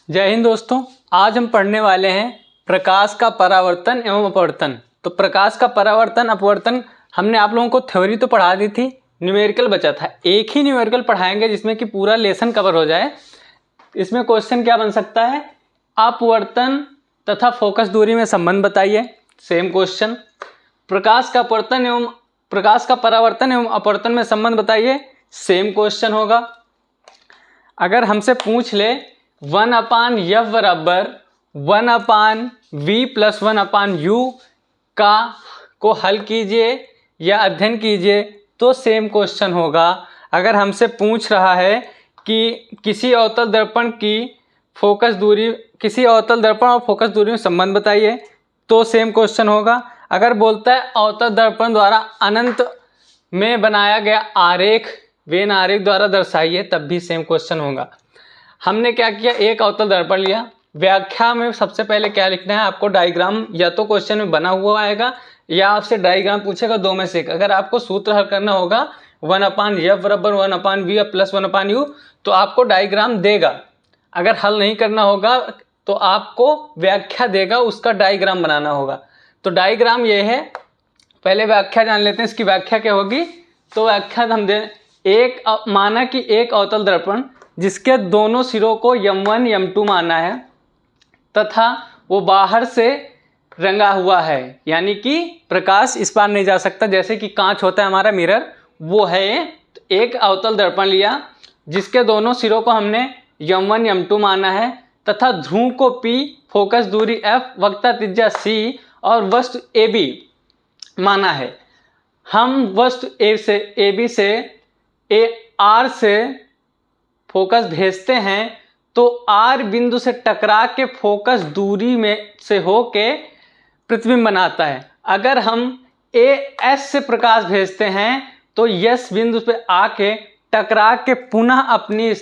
जय हिंद दोस्तों। आज हम पढ़ने वाले हैं प्रकाश का परावर्तन एवं अपवर्तन। तो प्रकाश का परावर्तन अपवर्तन हमने आप लोगों को थ्योरी तो पढ़ा दी थी, न्यूमेरिकल बचा था। एक ही न्यूमेरिकल पढ़ाएंगे जिसमें कि पूरा लेसन कवर हो जाए। इसमें क्वेश्चन क्या बन सकता है, अपवर्तन तथा फोकस दूरी में संबंध बताइए, सेम क्वेश्चन। प्रकाश का परावर्तन एवं अपवर्तन में संबंध बताइए, सेम क्वेश्चन होगा। अगर हमसे पूछ ले 1/f बराबर 1/v + 1/u को हल कीजिए या अध्ययन कीजिए, तो सेम क्वेश्चन होगा। अगर हमसे पूछ रहा है कि किसी अवतल दर्पण और फोकस दूरी में संबंध बताइए, तो सेम क्वेश्चन होगा। अगर बोलता है अवतल दर्पण द्वारा अनंत में बनाया गया आरेख वेन आरेख द्वारा दर्शाइए, तब भी सेम क्वेश्चन होगा। हमने क्या किया, एक अवतल दर्पण लिया। व्याख्या में सबसे पहले क्या लिखना है आपको, डायग्राम या तो क्वेश्चन में बना हुआ आएगा या आपसे डायग्राम पूछेगा, दो में से एक। अगर आपको सूत्र हल करना होगा 1/f बराबर 1/v + 1/u, तो आपको डायग्राम देगा। अगर हल नहीं करना होगा तो आपको व्याख्या देगा, उसका डायग्राम बनाना होगा। तो डायग्राम ये है। पहले व्याख्या जान लेते हैं, इसकी व्याख्या क्या होगी। तो व्याख्या हम दें, माना कि एक अवतल दर्पण जिसके दोनों सिरों को m1 m2 माना है तथा वो बाहर से रंगा हुआ है, यानी कि प्रकाश इस पार नहीं जा सकता, जैसे कि कांच होता है हमारा मिरर, वो है। एक अवतल दर्पण लिया जिसके दोनों सिरों को हमने m1 m2 माना है तथा ध्रुव को P, फोकस दूरी F, वक्रता त्रिज्या C और वस्तु AB माना है। हम वस्तु AB से R से फोकस भेजते हैं तो R बिंदु से टकरा के फोकस दूरी में से होके प्रतिबिंब बनाता है। अगर हम S से प्रकाश भेजते हैं तो S बिंदु पे आके टकरा के पुनः अपनी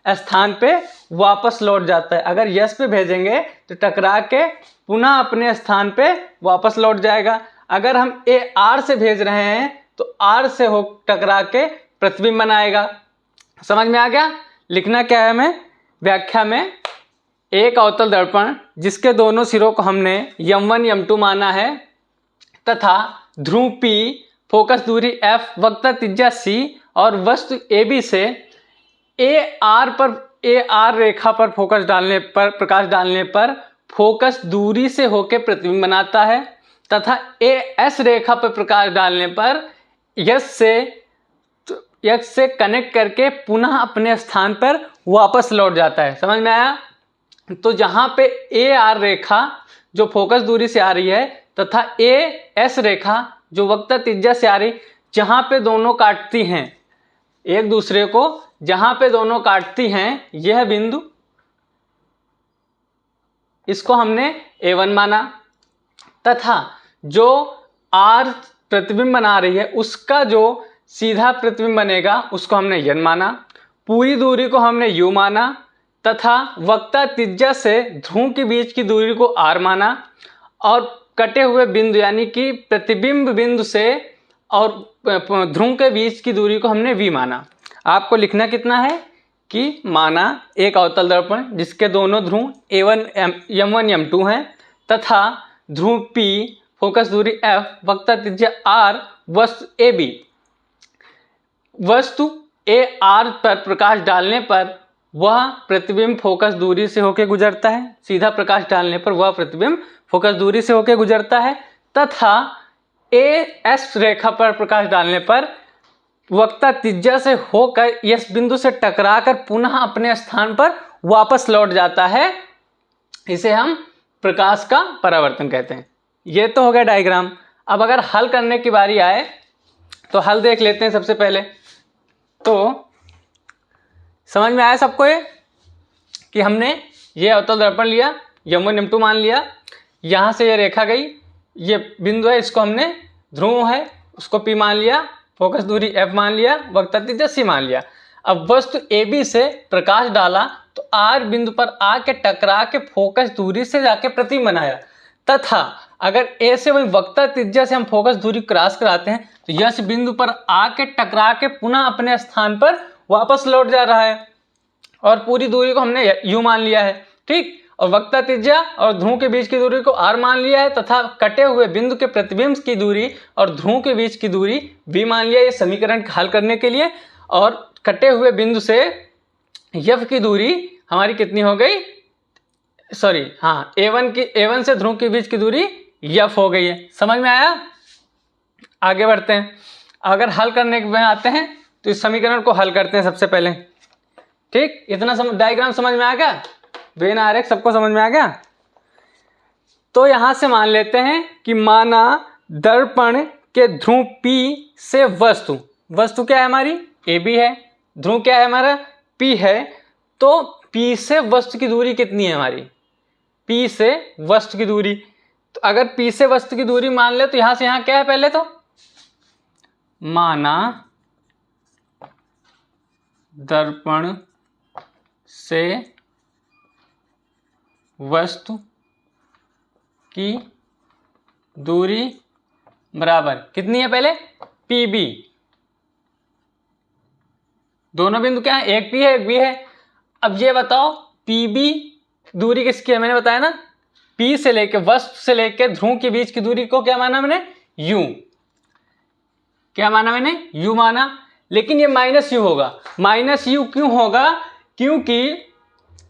स्थान पे वापस लौट जाता है। अगर S पे भेजेंगे तो टकरा के पुनः अपने स्थान पे वापस लौट जाएगा। अगर हम R से भेज रहे हैं तो R से हो टकरा के प्रतिबिंब बनाएगा। समझ में आ गया। लिखना क्या है हमें व्याख्या में, एक अवतल दर्पण जिसके दोनों सिरों को हमने m1 m2 माना है तथा ध्रुव P, फोकस दूरी F, वक्रता त्रिज्या C और वस्तु AB से AR रेखा पर प्रकाश डालने पर फोकस दूरी से होकर प्रतिबिंब बनाता है तथा AS रेखा पर प्रकाश डालने पर यक्ष से कनेक्ट करके पुनः अपने स्थान पर वापस लौट जाता है। समझ में आया। तो जहाँ पे AR रेखा जो फोकस दूरी से आ रही है तथा AS रेखा जो वक्रता त्रिज्या से आ रही, जहाँ पे दोनों काटती हैं एक दूसरे को, जहाँ पे दोनों काटती हैं यह बिंदु, इसको हमने A1 माना तथा जो R प्रतिबिंब बना रही है उसका जो सीधा प्रतिबिंब बनेगा उसको हमने n माना। पूरी दूरी को हमने u माना तथा वक्रता त्रिज्या से ध्रुव के बीच की दूरी को r माना और कटे हुए बिंदु यानी कि प्रतिबिंब बिंदु से और ध्रुव के बीच की दूरी को हमने v माना। आपको लिखना कितना है कि माना एक अवतल दर्पण जिसके दोनों ध्रुव m1 m2 हैं तथा ध्रुव P, फोकस दूरी F, वक्रता त्रिज्या R, वस्तु AB। वस्तु AR पर प्रकाश डालने पर वह प्रतिबिंब फोकस दूरी से होकर गुजरता है, सीधा प्रकाश डालने पर वह प्रतिबिंब फोकस दूरी से होकर गुजरता है तथा AS रेखा पर प्रकाश डालने पर वक्रता त्रिज्या से होकर इस बिंदु से टकराकर पुनः अपने स्थान पर वापस लौट जाता है। इसे हम प्रकाश का परावर्तन कहते हैं। ये तो हो गया डायग्राम। अब अगर हल करने की बारी आए तो हल देख लेते हैं। सबसे पहले तो समझ में आया सबको ये कि हमने ये अवतल दर्पण लिया, m1 m2 मान लिया, यहाँ से ये रेखा गई, ये बिंदु है, इसको हमने ध्रुव है उसको P मान लिया, फोकस दूरी F मान लिया, वक्रता त्रिज्या C मान लिया। अब वस्तु AB से प्रकाश डाला तो R बिंदु पर आके टकरा के फोकस दूरी से जाके प्रतिबिंब बनाया तथा अगर A से वही वक्रता त्रिज्या से हम फोकस दूरी क्रॉस कराते हैं तो यह बिंदु पर आके टकरा के पुनः अपने स्थान पर वापस लौट जा रहा है। और पूरी दूरी को हमने u मान लिया है, ठीक। और वक्रता त्रिज्या और ध्रुव के बीच की दूरी को r मान लिया है तथा कटे हुए बिंदु के प्रतिबिंब की दूरी और ध्रुव के बीच की दूरी v मान लिया, ये समीकरण हल करने के लिए। और कटे हुए बिंदु से f की दूरी हमारी कितनी हो गई, सॉरी हाँ, a1 से ध्रुव के बीच की दूरी f हो गई है। समझ में आया? आगे बढ़ते हैं। अगर हल करने में आते हैं तो इस समीकरण को हल करते हैं सबसे पहले, ठीक। इतना डायग्राम समझ में आ गया? वेन आरेख सबको समझ में आ गया? तो यहां से मान लेते हैं कि माना दर्पण के ध्रुव P से वस्तु क्या है हमारी, AB है, ध्रुव क्या है हमारा, P है। तो P से वस्तु की दूरी कितनी है हमारी, P से वस्तु की दूरी। तो अगर P से वस्तु की दूरी मान ले तो यहां से यहां क्या है, पहले तो माना दर्पण से वस्तु की दूरी बराबर कितनी है, पहले PB। दोनों बिंदु क्या है, एक P है एक B है। अब ये बताओ PB दूरी किसकी है, मैंने बताया ना, P से लेके वस्तु से लेके ध्रुव के बीच की दूरी को क्या माना मैंने, U। क्या माना मैंने, U माना। लेकिन ये -u होगा। -u क्यों होगा, क्योंकि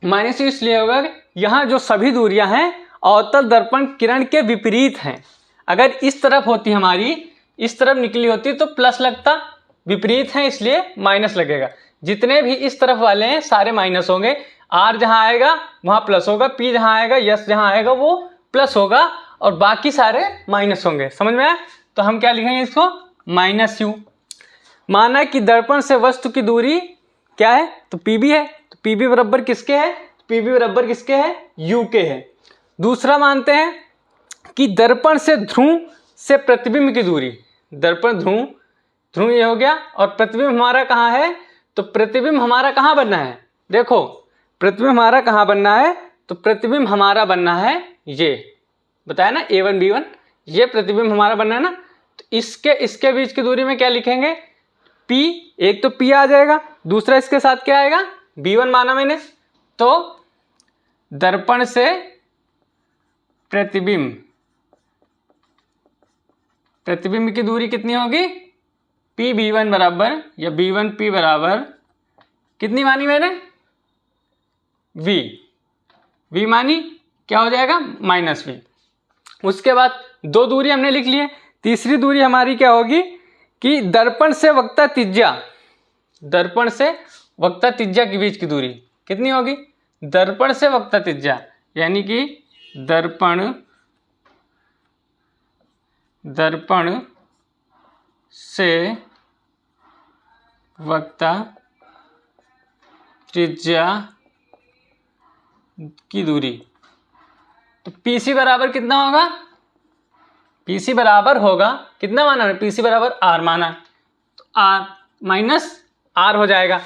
-u इसलिए होगा कि यहाँ जो सभी दूरियां हैं अवतल दर्पण किरण के विपरीत हैं। अगर इस तरफ होती हमारी, इस तरफ निकली होती तो प्लस लगता, विपरीत है इसलिए माइनस लगेगा। जितने भी इस तरफ वाले हैं सारे माइनस होंगे। r जहां आएगा वहां प्लस होगा, p जहां आएगा, s जहां आएगा वो प्लस होगा, और बाकी सारे माइनस होंगे। समझ में आया? तो हम क्या लिखेंगे इसको, -u। माना कि दर्पण से वस्तु की दूरी क्या है, तो PB है। तो PB बराबर किसके है, PB बराबर किसके है, U के है। दूसरा मानते हैं कि दर्पण से ध्रुव से प्रतिबिंब की दूरी, दर्पण ध्रुव ये हो गया, और प्रतिबिंब हमारा कहाँ है, तो प्रतिबिंब हमारा कहाँ बनना है, देखो प्रतिबिंब हमारा कहाँ बनना है, तो प्रतिबिंब हमारा बनना है, ये बताया ना A1 B1, ये प्रतिबिंब हमारा बनना है ना। तो इसके बीच की दूरी में क्या लिखेंगे, P, एक तो P आ जाएगा, दूसरा इसके साथ क्या आएगा, B1 माना मैंने। तो दर्पण से प्रतिबिंब की दूरी कितनी होगी, PB1 बराबर या B1P बराबर कितनी मानी मैंने, V मानी, क्या हो जाएगा, -V। उसके बाद दो दूरी हमने लिख लिए। तीसरी दूरी हमारी क्या होगी कि दर्पण से वक्रता त्रिज्या के बीच की दूरी कितनी होगी, दर्पण से वक्रता त्रिज्या, यानी कि दर्पण से वक्रता त्रिज्या की दूरी। तो PC बराबर कितना होगा, PC बराबर होगा कितना माना है, PC बराबर R माना, तो R माइनस R हो जाएगा।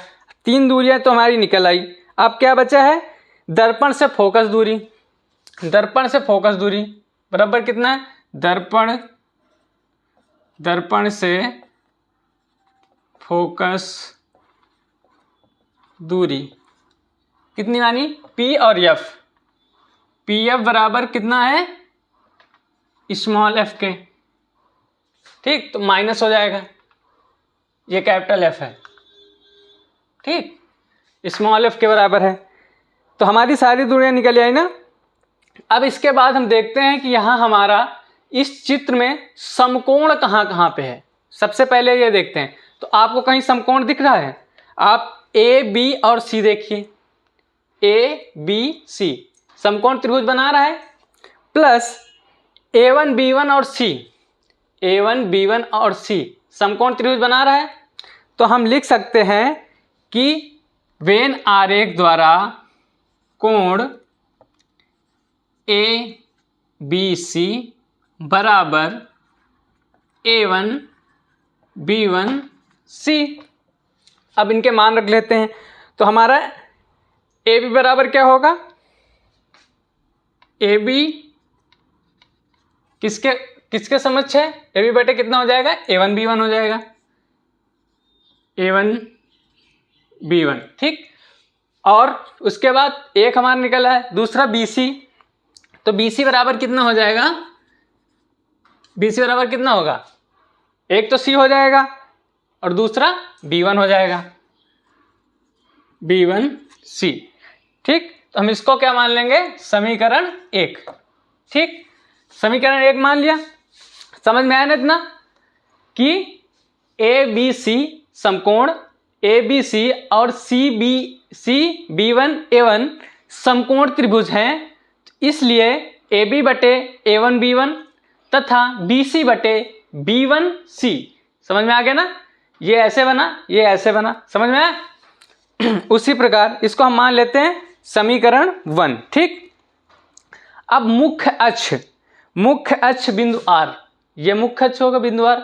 तीन दूरियां तो हमारी निकल आई। अब क्या बचा है, दर्पण से फोकस दूरी बराबर कितना है, दर्पण से फोकस दूरी कितनी मानी, P और F, PF बराबर कितना है, स्मॉल f के, ठीक। तो माइनस हो जाएगा, ये कैपिटल F है, ठीक, स्मॉल f के बराबर है। तो हमारी सारी दूरियां निकल आई ना। अब इसके बाद हम देखते हैं कि यहाँ हमारा इस चित्र में समकोण कहाँ कहाँ पे है। सबसे पहले ये देखते हैं, तो आपको कहीं समकोण दिख रहा है, आप A B और C देखिए, A B C समकोण त्रिभुज बना रहा है, प्लस A1 B1 और C समकोण त्रिभुज बना रहा है। तो हम लिख सकते हैं कि वेन आरेख द्वारा कोण ABC बराबर A1 B1 C। अब इनके मान रख लेते हैं। तो हमारा AB बराबर क्या होगा, AB किसके समक्ष है, AB बटे कितना हो जाएगा, A1 B1 हो जाएगा, A1 B1, ठीक। और उसके बाद एक हमारा निकला है दूसरा BC, तो BC बराबर कितना हो जाएगा, BC बराबर कितना होगा, एक तो C हो जाएगा और दूसरा B1 हो जाएगा, B1C। ठीक, तो हम इसको क्या मान लेंगे, समीकरण 1। ठीक, समीकरण 1 मान लिया। समझ में आया ना इतना कि ABC समकोण ABC और CB1A1 समकोण त्रिभुज हैं, इसलिए AB बटे A1 B1 तथा BC बटे B1C। समझ में आ गया ना, ये ऐसे बना, ये ऐसे बना, समझ में आया। उसी प्रकार इसको हम मान लेते हैं समीकरण 1। ठीक, अब मुख्य अक्ष बिंदु R, ये मुख्य अक्ष होगा बिंदु R।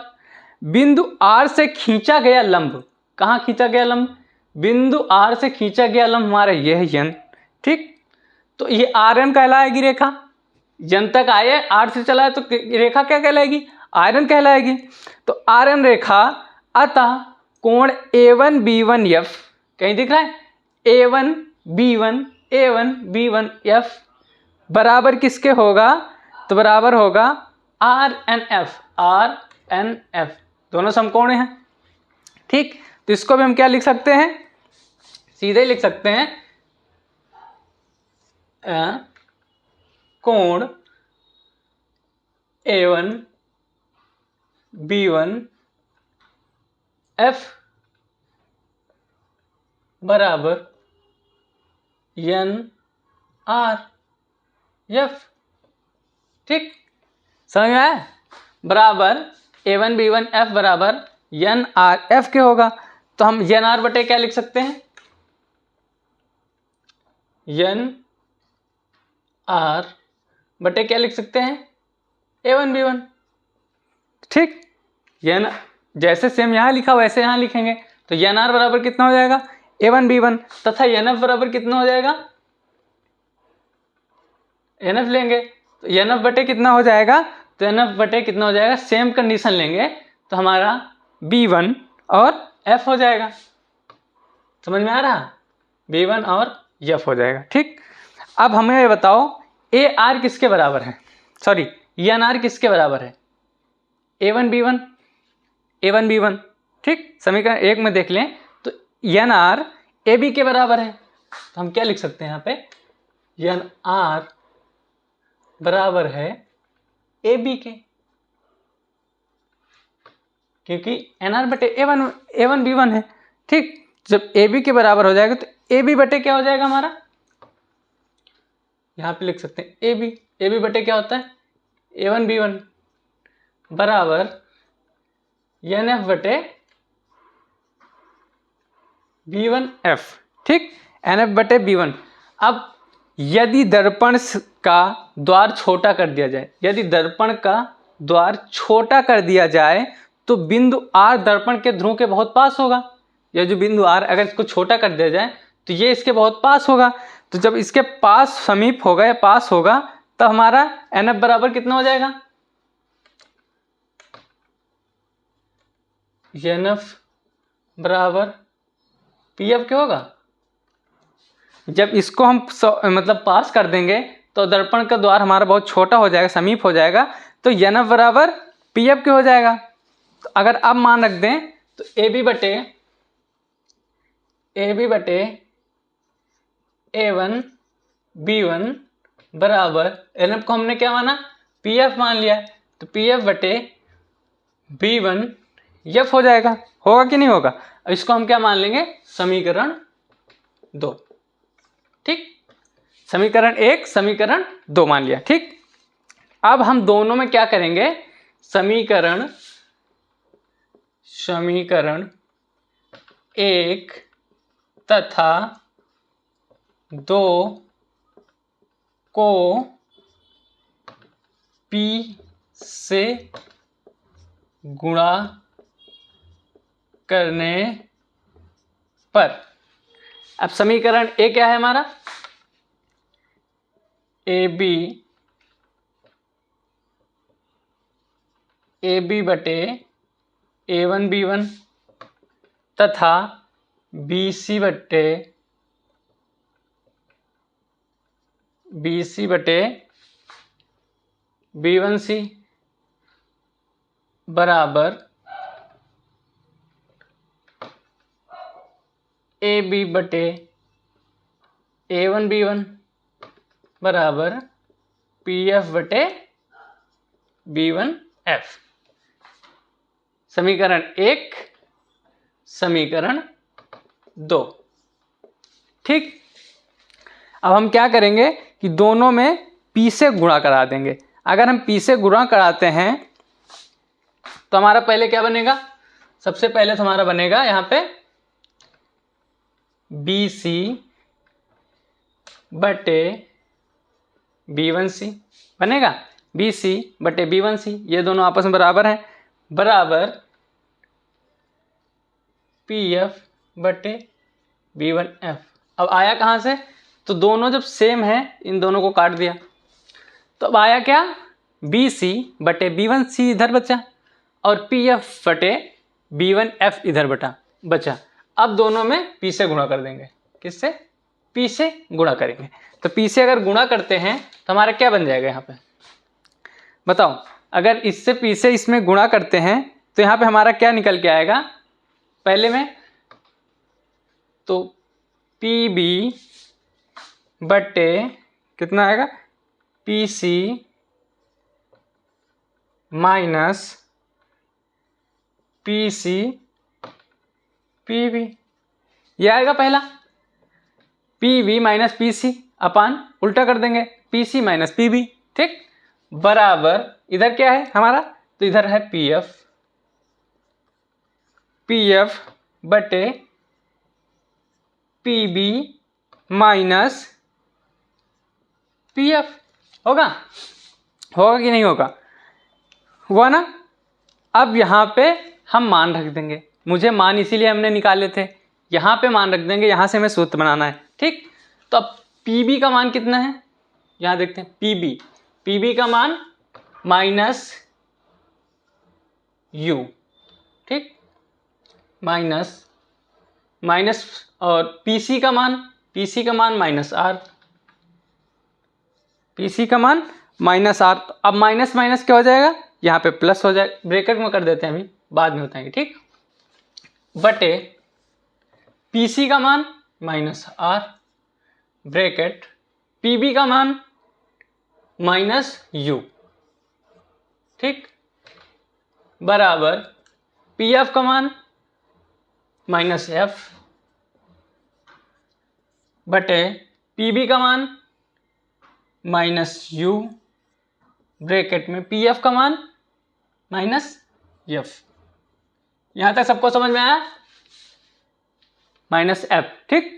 बिंदु R से खींचा गया लंब, कहाँ खींचा गया लंब, बिंदु R से खींचा गया लंब हमारा यह है यन। ठीक, तो ये RM कहलाएगी रेखा, यन तक आए, R से चला है तो रेखा क्या कहलाएगी, आयरन कहलाएगी। तो RM रेखा, अतः कोण A1B1F, कहीं दिख रहा है, A1B1F बराबर किसके होगा, तो बराबर होगा RNF, दोनों समकोण हैं। ठीक, तो इसको भी हम क्या लिख सकते हैं, सीधे लिख सकते हैं कोण A1B1F बराबर NRF। ठीक, समझ में आया, बराबर A1B1F बराबर NRF के होगा। तो हम NR बटे क्या लिख सकते हैं, NR बटे क्या लिख सकते हैं, A1B1। ठीक, यन जैसे सेम यहाँ लिखा वैसे यहाँ लिखेंगे, तो NR बराबर कितना हो जाएगा, A1B1 तथा NF बराबर कितना हो जाएगा, NF लेंगे तो NF बटे कितना हो जाएगा, तो NF बटे कितना हो जाएगा, सेम कंडीशन लेंगे तो हमारा B1 और F हो जाएगा। समझ में आ रहा, B1 और F हो जाएगा। ठीक, अब हमें ये बताओ AR किसके बराबर है, सॉरी NR किसके बराबर है, A1B1। ठीक, समीकरण 1 में देख लें तो NR AB के बराबर है, तो हम क्या लिख सकते हैं यहाँ पे, NR बराबर है AB के, क्योंकि NR बटे A1B1 है। ठीक, जब AB के बराबर हो जाएगा तो AB बटे क्या हो जाएगा हमारा, यहाँ पे लिख सकते हैं AB बटे क्या होता है, A1B1 बराबर NF बटे B1F। ठीक, NF बटे B1। अब यदि दर्पण का द्वार छोटा कर दिया जाए, यदि दर्पण का द्वार छोटा कर दिया जाए तो बिंदु R दर्पण के ध्रुव के बहुत पास होगा। यह जो बिंदु R अगर इसको छोटा कर दिया जाए तो ये इसके बहुत पास होगा, तो जब इसके पास समीप होगा या पास होगा तो हमारा NF बराबर कितना हो जाएगा, NF बराबर PF के होगा। जब इसको हम मतलब पास कर देंगे तो दर्पण का द्वार हमारा बहुत छोटा हो जाएगा, समीप हो जाएगा, तो NF बराबर PF के हो जाएगा। तो अगर अब मान रख दें तो AB बटे A1B1 बराबर NF को हमने क्या माना, PF मान लिया, तो PF बटे B1F हो जाएगा। होगा कि नहीं होगा, इसको हम क्या मान लेंगे, समीकरण 2। ठीक, समीकरण 1 समीकरण 2 मान लिया। ठीक, अब हम दोनों में क्या करेंगे, समीकरण 1 तथा 2 को P से गुणा करने पर, अब समीकरण A क्या है हमारा, AB बटे A1B1 तथा BC बटे BC बटे B1C बराबर AB बटे A1B1 बराबर PF बटे B1F। समीकरण 1, समीकरण 2। ठीक, अब हम क्या करेंगे कि दोनों में P से गुणा करा देंगे। अगर हम P से गुणा कराते हैं तो हमारा पहले क्या बनेगा, सबसे पहले तो हमारा बनेगा यहाँ पे BC बटे B1C बनेगा, BC बटे B1C, ये दोनों आपस में बराबर हैं, बराबर PF बटे B1F। अब आया कहाँ से, तो दोनों जब सेम है इन दोनों को काट दिया, तो अब आया क्या, BC बटे B1C इधर बचा और PF बटे B1F इधर बचा। अब दोनों में P से गुणा कर देंगे। किससे, P से गुणा करेंगे। तो P से अगर गुणा करते हैं तो हमारा क्या बन जाएगा यहाँ पे, बताओ। अगर इससे P से इसमें गुणा करते हैं तो यहाँ पे हमारा क्या निकल के आएगा, पहले में तो PB बटे कितना आएगा, PC माइनस PC PB, ये आएगा पहला। PB माइनस PC अपान उल्टा कर देंगे PC माइनस PB। ठीक, बराबर इधर क्या है हमारा, तो इधर है PF बटे PB माइनस PF। होगा कि नहीं होगा, हुआ ना। अब यहाँ पे हम मान रख देंगे, मुझे मान इसीलिए हमने निकाले थे, यहाँ पे मान रख देंगे, यहाँ से हमें सूत्र बनाना है। ठीक, तो अब PB का मान कितना है, यहाँ देखते हैं, PB का मान माइनस U। ठीक, माइनस और PC का मान माइनस R, PC का मान माइनस R। अब माइनस माइनस क्या हो जाएगा, यहाँ पे प्लस हो जाएगा, ब्रैकेट में कर देते हैं, अभी बाद में बताएंगे। ठीक, बटे PC का मान माइनस R ब्रैकेट PB का मान माइनस U। ठीक, बराबर PF का मान माइनस F बटे PB का मान माइनस U ब्रैकेट में PF का मान माइनस F। यहां तक सबको समझ में आया, माइनस F। ठीक,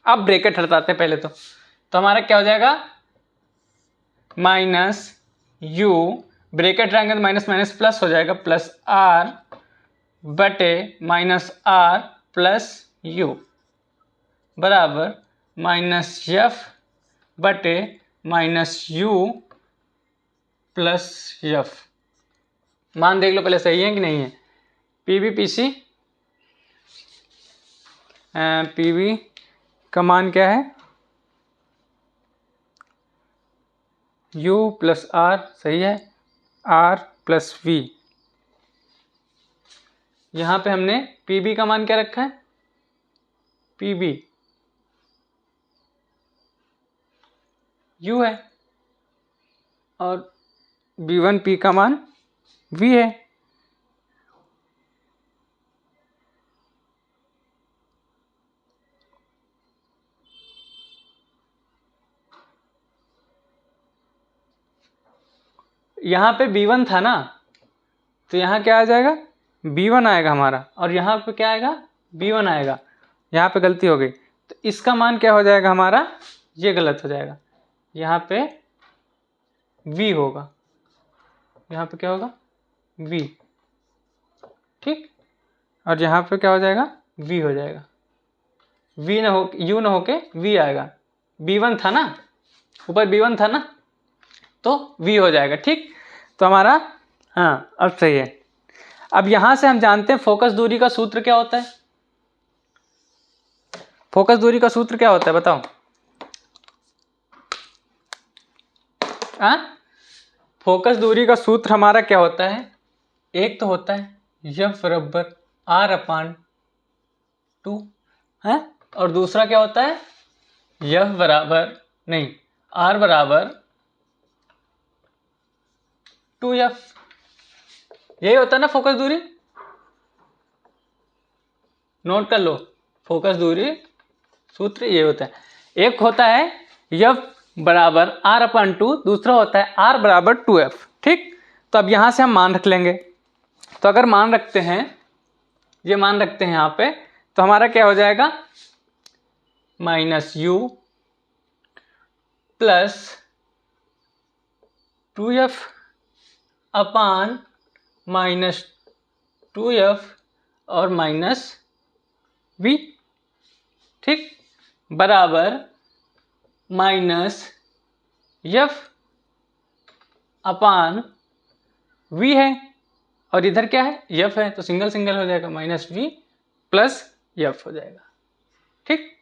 अब ब्रैकेट हटाते हैं पहले तो हमारा क्या हो जाएगा, माइनस U ब्रैकेट रहेंगे तो माइनस माइनस प्लस हो जाएगा, प्लस R बटे माइनस R प्लस U बराबर माइनस F बटे माइनस U प्लस F। मान देख लो पहले सही है कि नहीं है। PB का मान क्या है, U प्लस R, सही है, R प्लस V। यहाँ पे हमने PB का मान क्या रखा है, PB U है और B1P का मान V है। यहाँ पे B1 था ना, तो यहाँ क्या आ जाएगा, B1 आएगा हमारा, और यहाँ पे क्या आएगा, B1 आएगा। यहाँ पे गलती हो गई, तो इसका मान क्या हो जाएगा हमारा, ये गलत हो जाएगा, यहाँ पे V होगा, यहाँ पे क्या होगा, V। ठीक, और यहाँ पे क्या हो जाएगा, V हो जाएगा, V ना हो, U ना होके V आएगा। B1 था ना, ऊपर B1 था ना, तो V हो जाएगा। ठीक, तो हमारा, हाँ अब सही है। अब यहां से हम जानते हैं फोकस दूरी का सूत्र क्या होता है। फोकस दूरी का सूत्र क्या होता है बताओ। फोकस दूरी का सूत्र हमारा क्या होता है, एक तो होता है F बराबर R/2 है, और दूसरा क्या होता है R बराबर 2F। यही होता है ना फोकस दूरी, नोट कर लो, फोकस दूरी सूत्र ये होता है। एक होता है F बराबर R/2, दूसरा होता है R बराबर 2F। ठीक, तो अब यहाँ से हम मान रख लेंगे। तो अगर मान रखते हैं, ये मान रखते हैं यहाँ पे, तो हमारा क्या हो जाएगा -U प्लस 2F अपान -2F और -V। ठीक, बराबर -F अपान V है, और इधर क्या है F है, तो सिंगल सिंगल हो जाएगा, -V प्लस F हो जाएगा। ठीक,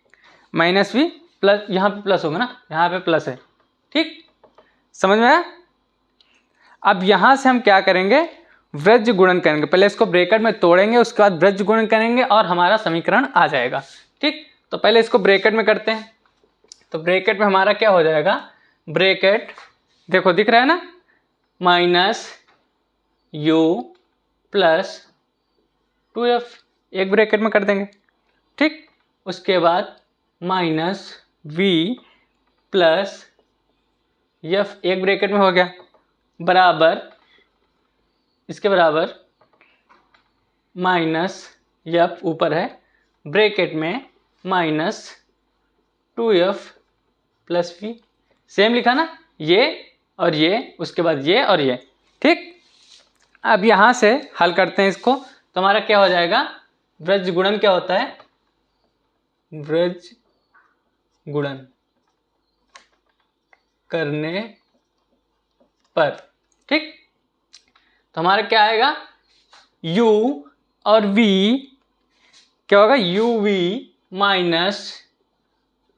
-V प्लस, यहाँ पे प्लस होगा ना, यहाँ पे प्लस है। ठीक, समझ में आया। अब यहाँ से हम क्या करेंगे, वृज्ज गुणन करेंगे। पहले इसको ब्रैकेट में तोड़ेंगे, उसके बाद वृज्ज गुणन करेंगे और हमारा समीकरण आ जाएगा। ठीक, तो पहले इसको ब्रैकेट में करते हैं। तो ब्रैकेट में हमारा क्या हो जाएगा, ब्रैकेट देखो दिख रहा है ना, -U प्लस 2F, एक ब्रैकेट में कर देंगे। ठीक, उसके बाद -V प्लस F, एक ब्रैकेट में हो गया, बराबर इसके बराबर -F ऊपर है, ब्रैकेट में -2F प्लस V, सेम लिखा ना, ये और ये, उसके बाद ये और ये। ठीक, अब यहाँ से हल करते हैं इसको, तो हमारा क्या हो जाएगा, वृज्ज गुणन क्या होता है, वृज्ज गुणन करने पर। ठीक, तो हमारा क्या आएगा, U और V क्या होगा, UV माइनस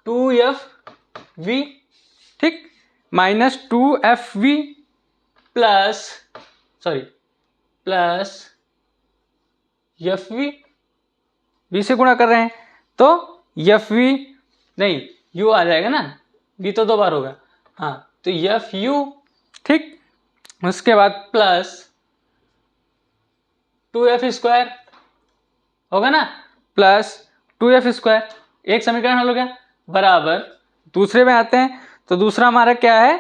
2FV। ठीक, -2FV प्लस FV, V से गुणा कर रहे हैं तो FV नहीं, U आ जाएगा ना, V तो 2 बार होगा, हाँ, तो FU। ठीक, उसके बाद प्लस 2F² होगा ना, प्लस 2F², एक समीकरण हल हो गया, बराबर दूसरे में आते हैं। तो दूसरा हमारा क्या है,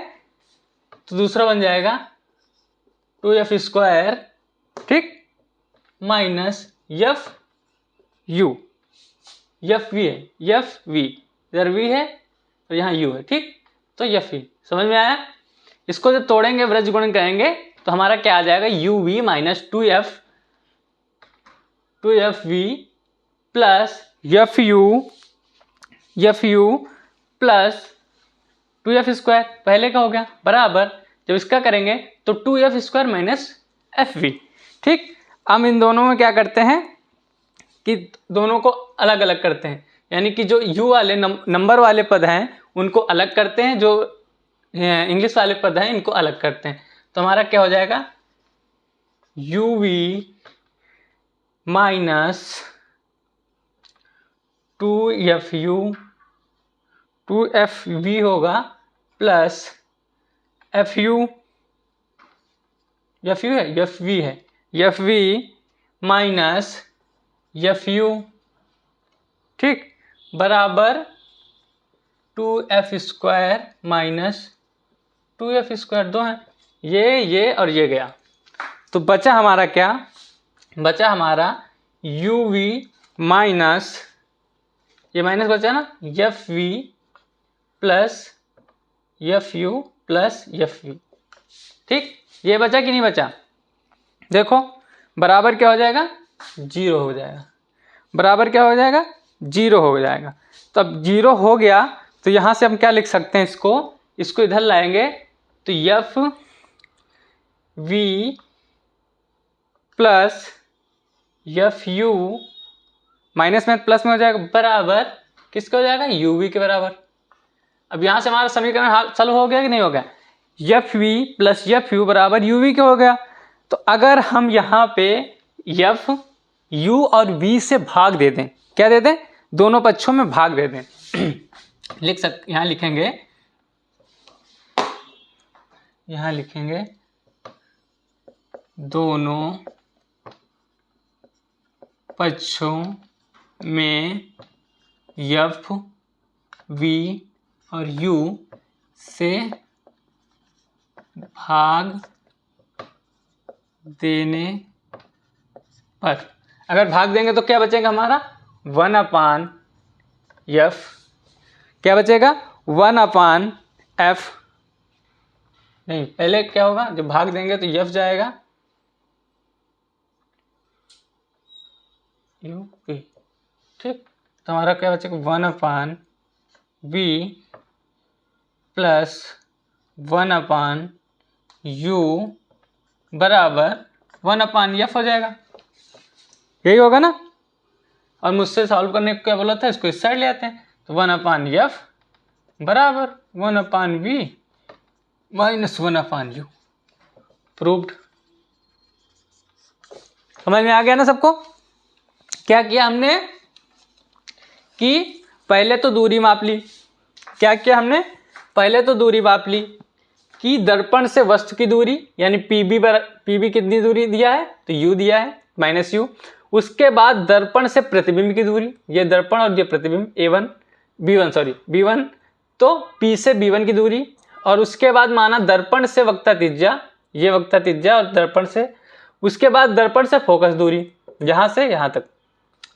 तो दूसरा बन जाएगा 2F², ठीक, माइनस FU, FV है, FV इधर V है और यहाँ U है। ठीक, तो FV, समझ में आया। इसको जब तोड़ेंगे, वृज्ज गुणन करेंगे, तो हमारा क्या आ जाएगा, UV minus 2FV plus FU plus 2F², पहले का हो गया, बराबर जब इसका करेंगे तो 2F² माइनस FV। ठीक, हम इन दोनों में क्या करते हैं कि दोनों को अलग अलग करते हैं, यानी कि जो U वाले नंबर वाले पद हैं उनको अलग करते हैं, जो इंग्लिश वाले पद हैं इनको अलग करते हैं। तो हमारा क्या हो जाएगा, UV माइनस 2FV होगा प्लस FV है, FV माइनस FU, ठीक, बराबर 2F² माइनस 2F², दो हैं, ये और ये गया, तो बचा हमारा क्या, बचा हमारा UV माइनस, ये माइनस बचा ना, FV plus FU plus FV। ठीक, ये बचा कि नहीं बचा, देखो बराबर क्या हो जाएगा, 0 हो जाएगा, बराबर क्या हो जाएगा, 0 हो जाएगा। तो अब 0 हो गया तो यहाँ से हम क्या लिख सकते हैं, इसको इधर लाएंगे तो FV प्लस FU माइनस में प्लस में हो जाएगा, बराबर किसका हो जाएगा, UV के बराबर। अब यहाँ से हमारा समीकरण हल हो गया कि नहीं हो गया, F V plus F U बराबर यू वी का हो गया। तो अगर हम यहाँ पे एफ यू और वी से भाग दे दें, क्या दे दें, दोनों पक्षों में भाग दे दें यहाँ लिखेंगे, यहाँ लिखेंगे दोनों पक्षों में एफ वी और यू से भाग देने पर, अगर भाग देंगे तो क्या बचेगा हमारा 1/f, क्या बचेगा 1/f, नहीं पहले क्या होगा, जब भाग देंगे तो f जाएगा u p, ठीक। तो हमारा क्या बचेगा 1/v प्लस 1/u बराबर 1/f हो जाएगा, यही होगा ना। और मुझसे सॉल्व करने को क्या बोला था, इसको इस साइड ले आते हैं। तो 1/f बराबर 1/v माइनस 1/u, प्रूव्ड। समझ में आ गया ना सबको। क्या किया हमने कि पहले तो दूरी माप ली, क्या किया हमने, पहले तो दूरी माप ली कि दर्पण से वस्तु की दूरी, यानी पीबी कितनी दूरी दिया है, तो u दिया है माइनस u। उसके बाद दर्पण से प्रतिबिंब की दूरी, ये दर्पण और ये प्रतिबिंब b1, तो p से b1 की दूरी। और उसके बाद माना दर्पण से वक्ता त्रिज्या, ये वक्ता त्रिज्या और दर्पण से, उसके बाद दर्पण से फोकस दूरी, यहाँ से यहाँ तक।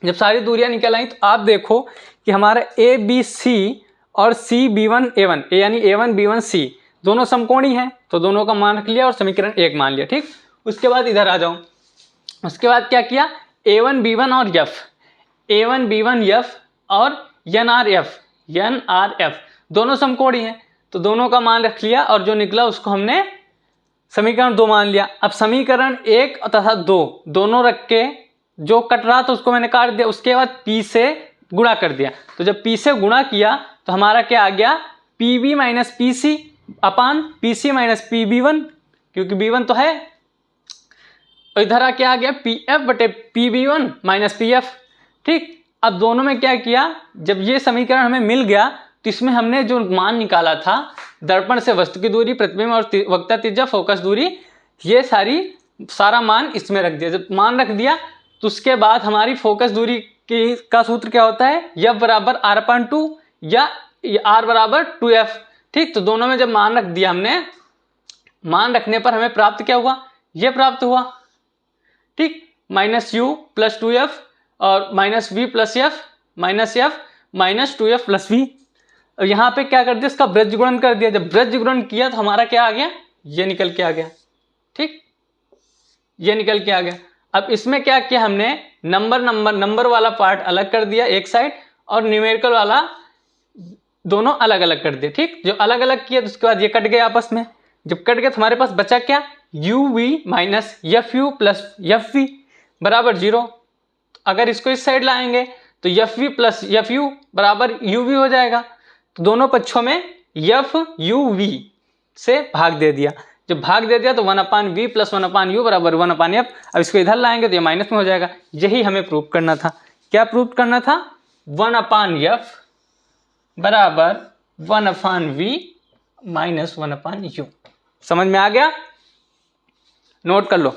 जब सारी दूरियां निकल आई तो आप देखो कि हमारा ए बी सी और सी b1 a1, यानी a1 b1 c दोनों समकोणी हैं, तो दोनों का मान रख लिया और समीकरण 1 मान लिया, ठीक। उसके बाद इधर आ जाओ, उसके बाद क्या किया, a1 b1 और f, a1 b1 f और nrf दोनों समकोणी हैं, तो दोनों का मान रख लिया और जो निकला उसको हमने समीकरण 2 मान लिया। अब समीकरण 1 तथा 2 दोनों रख के जो कट रहा था उसको मैंने काट दिया, उसके बाद p से गुणा कर दिया। तो जब p से गुणा किया तो हमारा क्या आ गया, pb माइनस पी सी अपान P C minus P b1, क्योंकि b1 तो है। और इधर आ क्या आ गया, pf बटे pb1 माइनस pf, ठीक। अब दोनों में क्या किया, जब ये समीकरण हमें मिल गया तो इसमें हमने जो मान निकाला था, दर्पण से वस्तु की दूरी, प्रतिबिंब और वक्ता त्रिज्या, फोकस दूरी, ये सारा मान इसमें रख दिया। जब मान रख दिया तो उसके बाद हमारी फोकस दूरी का सूत्र क्या होता है, f बराबर r/2 या r बराबर 2f, ठीक। तो दोनों में जब मान रख दिया हमने, मान रखने पर हमें प्राप्त क्या हुआ, ये प्राप्त हुआ, ठीक। माइनस u प्लस 2f और minus v plus f minus f minus 2f plus v। और यहाँ पे क्या कर दिया, इसका ब्रज गुणन कर दिया। जब ब्रज गुणन किया तो हमारा क्या आ गया, ये निकल के आ गया, ठीक, ये निकल के आ गया। अब इसमें क्या किया हमने, नंबर वाला पार्ट अलग कर दिया एक साइड और न्यूमेरिकल वाला दोनों अलग अलग कर दिए, ठीक। जो अलग अलग किया तो उसके बाद ये कट गए आपस में। जब कट गए तो हमारे पास बचा क्या, U V minus F U plus F V बराबर 0। अगर इसको इस साइड लाएंगे तो F V plus F U बराबर यू वी हो जाएगा। तो दोनों पक्षों में एफ यू वी से भाग दे दिया। जब भाग दे दिया तो 1/v प्लस 1/u बराबर 1/f। अब इसको इधर लाएंगे तो ये माइनस में हो जाएगा। यही हमें प्रूव करना था। क्या प्रूव करना था, 1/f बराबर 1/v माइनस 1/u। समझ में आ गया, नोट कर लो।